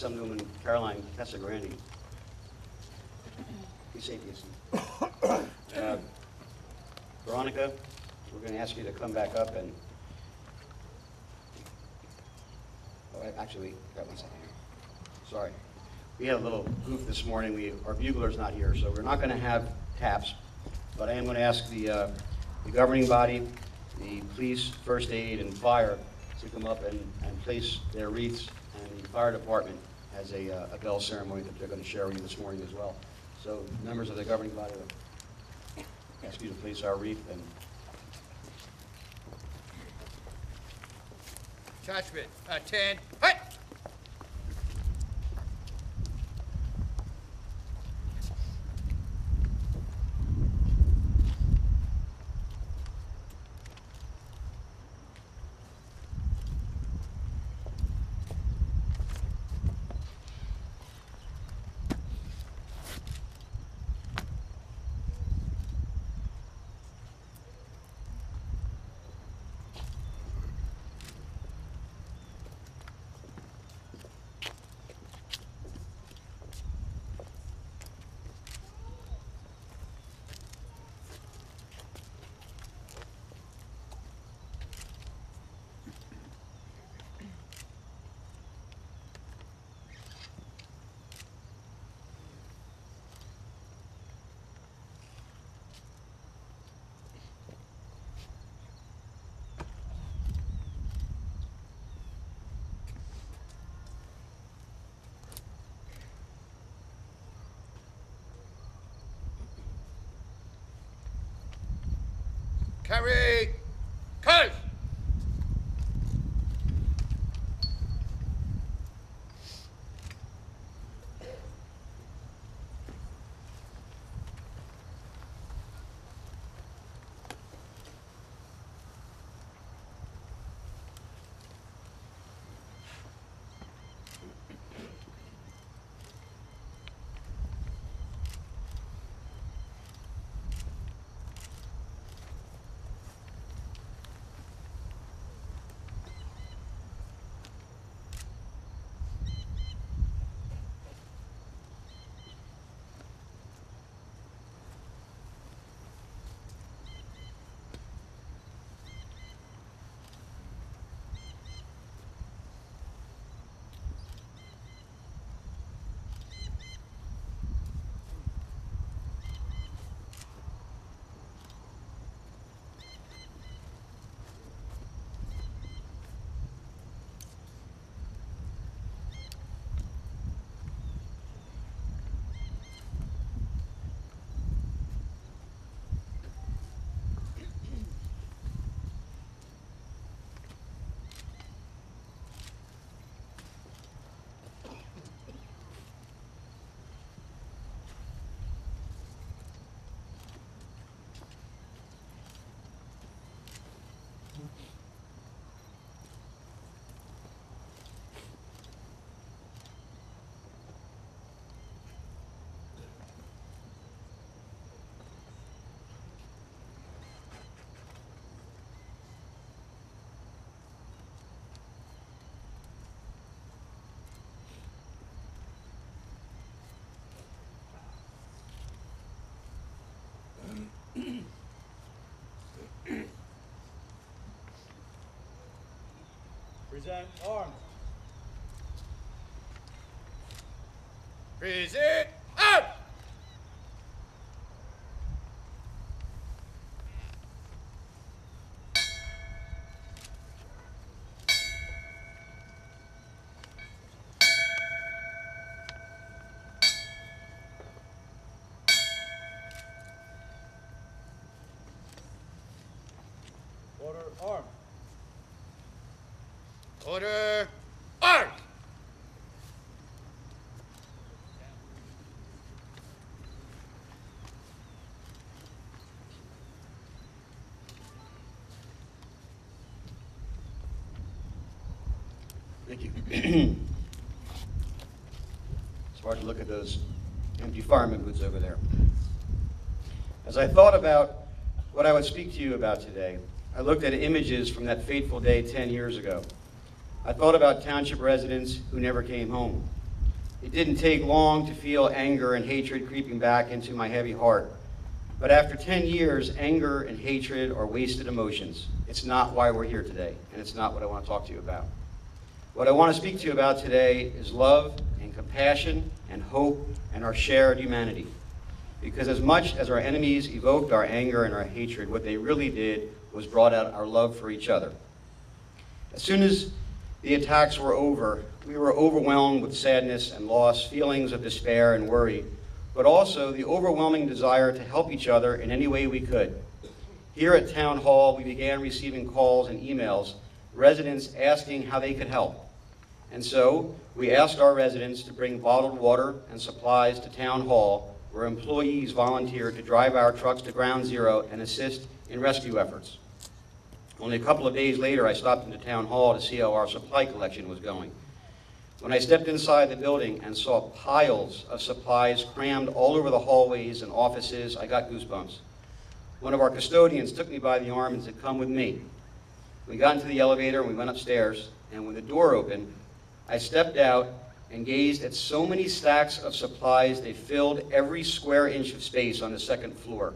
something to him in Caroline Casagrande. He's atheist. Veronica, we're going to ask you to come back up and... Oh, actually, got one second here. Sorry. We had a little goof this morning. Our bugler's not here, so we're not going to have taps. But I am going to ask the governing body, the police, first aid, and fire to come up and place their wreaths, and the fire department has a bell ceremony that they're going to share with you this morning as well. So members of the governing body, I ask you to place our wreath. And Judgment, attend. Hut! Carry! Close! Present arms. Present arms! Order arms. Order arms! thank you. It's hard to look at those empty fireman boots over there. As I thought about what I would speak to you about today, I looked at images from that fateful day 10 years ago. I thought about township residents who never came home. It didn't take long to feel anger and hatred creeping back into my heavy heart. But after 10 years, anger and hatred are wasted emotions. It's not why we're here today, and it's not what I want to talk to you about. What I want to speak to you about today is love and compassion and hope and our shared humanity. Because as much as our enemies evoked our anger and our hatred, what they really did was brought out our love for each other. As soon as the attacks were over, we were overwhelmed with sadness and loss, feelings of despair and worry, but also the overwhelming desire to help each other in any way we could. Here at Town Hall, we began receiving calls and emails, residents asking how they could help. And so, we asked our residents to bring bottled water and supplies to Town Hall, where employees volunteered to drive our trucks to Ground Zero and assist in rescue efforts. Only a couple of days later, I stopped into Town Hall to see how our supply collection was going. When I stepped inside the building and saw piles of supplies crammed all over the hallways and offices, I got goosebumps. One of our custodians took me by the arm and said, "Come with me." We got into the elevator and we went upstairs, and when the door opened, I stepped out and gazed at so many stacks of supplies they filled every square inch of space on the second floor.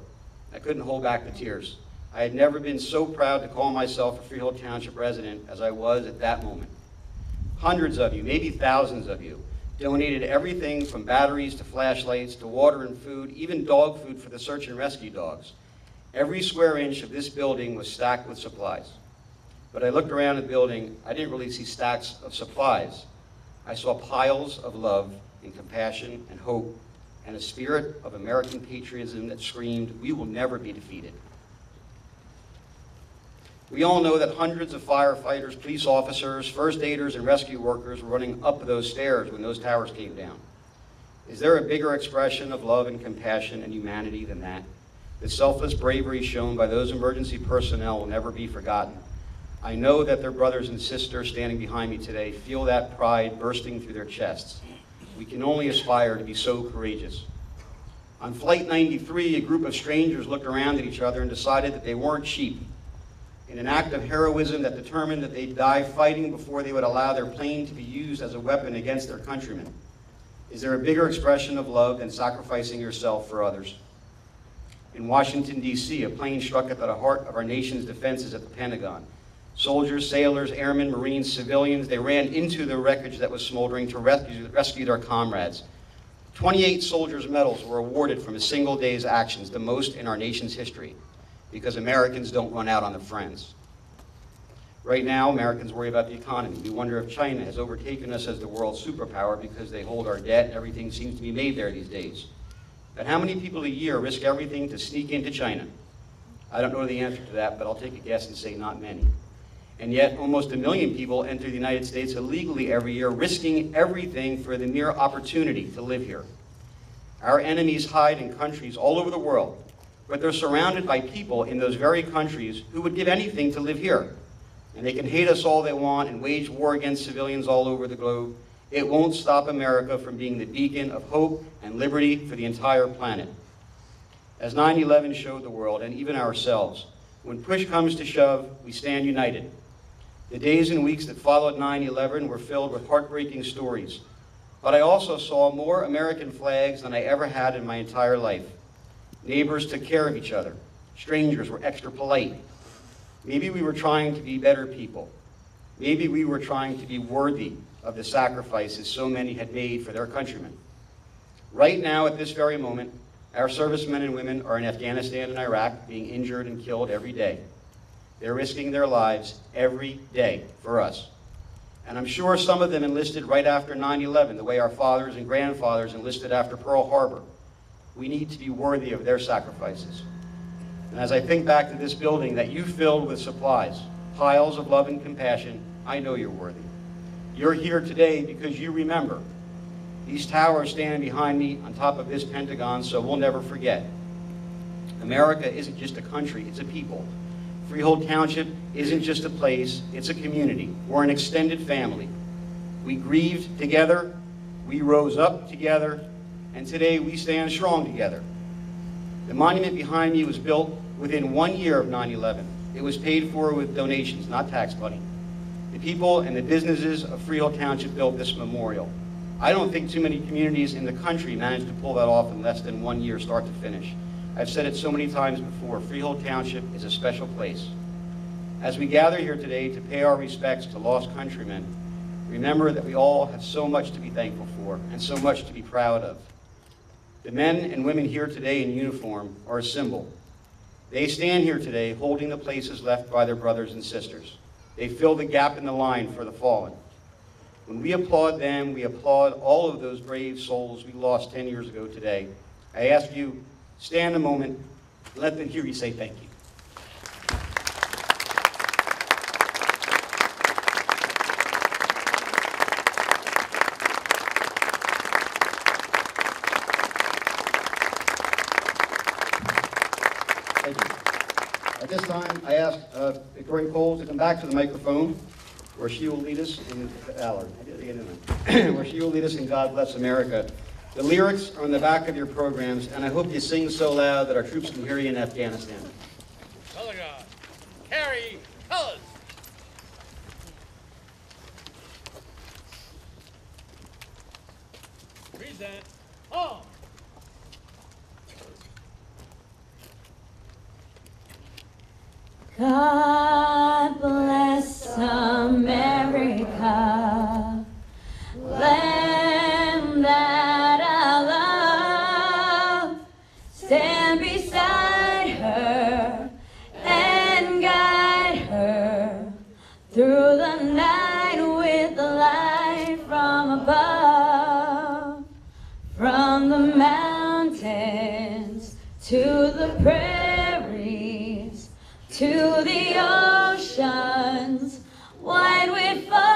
I couldn't hold back the tears. I had never been so proud to call myself a Freehold Township resident as I was at that moment. Hundreds of you, maybe thousands of you, donated everything from batteries to flashlights to water and food, even dog food for the search and rescue dogs. Every square inch of this building was stacked with supplies. But I looked around the building, I didn't really see stacks of supplies. I saw piles of love and compassion and hope and a spirit of American patriotism that screamed, "We will never be defeated." We all know that hundreds of firefighters, police officers, first aiders, and rescue workers were running up those stairs when those towers came down. Is there a bigger expression of love and compassion and humanity than that? The selfless bravery shown by those emergency personnel will never be forgotten. I know that their brothers and sisters standing behind me today feel that pride bursting through their chests. We can only aspire to be so courageous. On Flight 93, a group of strangers looked around at each other and decided that they weren't sheep. In an act of heroism that determined that they'd die fighting before they would allow their plane to be used as a weapon against their countrymen. Is there a bigger expression of love than sacrificing yourself for others? In Washington, D.C., a plane struck at the heart of our nation's defenses at the Pentagon. Soldiers, sailors, airmen, Marines, civilians, they ran into the wreckage that was smoldering to rescue their comrades. 28 soldiers' medals were awarded from a single day's actions, the most in our nation's history, because Americans don't run out on their friends. Right now, Americans worry about the economy. We wonder if China has overtaken us as the world superpower because they hold our debt and everything seems to be made there these days. But how many people a year risk everything to sneak into China? I don't know the answer to that, but I'll take a guess and say not many. And yet, almost 1 million people enter the United States illegally every year, risking everything for the mere opportunity to live here. Our enemies hide in countries all over the world, but they're surrounded by people in those very countries who would give anything to live here. And they can hate us all they want and wage war against civilians all over the globe. It won't stop America from being the beacon of hope and liberty for the entire planet. As 9/11 showed the world, and even ourselves, when push comes to shove, we stand united. The days and weeks that followed 9/11 were filled with heartbreaking stories. But I also saw more American flags than I ever had in my entire life. Neighbors took care of each other. Strangers were extra polite. Maybe we were trying to be better people. Maybe we were trying to be worthy of the sacrifices so many had made for their countrymen. Right now, at this very moment, our servicemen and women are in Afghanistan and Iraq being injured and killed every day. They're risking their lives every day for us. And I'm sure some of them enlisted right after 9/11, the way our fathers and grandfathers enlisted after Pearl Harbor. We need to be worthy of their sacrifices. And as I think back to this building that you filled with supplies, piles of love and compassion, I know you're worthy. You're here today because you remember. These towers stand behind me on top of this Pentagon, so we'll never forget. America isn't just a country, it's a people. Freehold Township isn't just a place, it's a community. We're an extended family. We grieved together, we rose up together, and today we stand strong together. The monument behind me was built within 1 year of 9/11. It was paid for with donations, not tax money. The people and the businesses of Freehold Township built this memorial. I don't think too many communities in the country manage to pull that off in less than 1 year, start to finish. I've said it so many times before, Freehold Township is a special place. As we gather here today to pay our respects to lost countrymen, remember that we all have so much to be thankful for and so much to be proud of. The men and women here today in uniform are a symbol. They stand here today holding the places left by their brothers and sisters. They fill the gap in the line for the fallen. When we applaud them, we applaud all of those brave souls we lost 10 years ago today. I ask you, stand a moment, let them hear you say thank you. Thank you. At this time, I ask Victoria Cole to come back to the microphone, where she will lead us in where she will lead us in God Bless America. The lyrics are on the back of your programs, and I hope you sing so loud that our troops can hear you in Afghanistan. Color guard. Carry colors. Present. On. God bless America, land that I love. Stand beside her and guide her through the night with the light from above. From the mountains to the prairies, to the oceans, wide with fire.